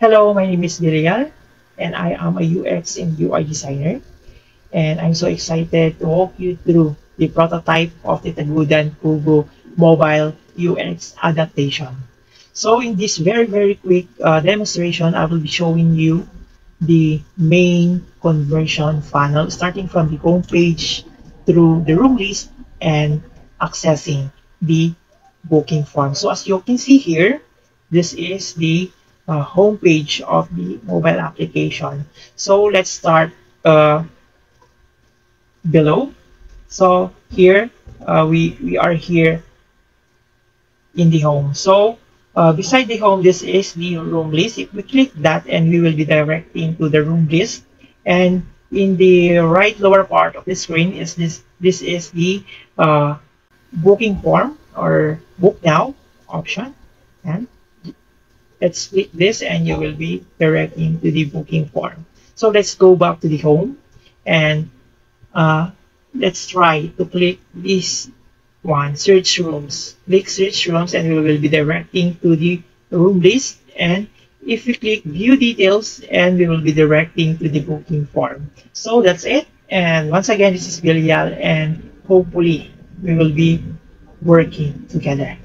Hello, my name is Villar, and I am a UX and UI designer. And I'm so excited to walk you through the prototype of the Tagudan Kubo mobile UX adaptation. So in this very quick demonstration, I will be showing you the main conversion funnel starting from the home page through the room list and accessing the booking form. So as you can see here, this is the home page of the mobile application. So let's start below. So here we are here in the home. So beside the home, this is the room list. If we click that, and we will be directing to the room list. And in the right lower part of the screen is this is the booking form or book now option. And let's click this, and you will be directing to the booking form. So let's go back to the home, and uh, let's try to click this one, search rooms. Click search rooms, and we will be directing to the room list. And if we click view details, and we will be directing to the booking form. So that's it. And once again, this is Villar, and hopefully we will be working together.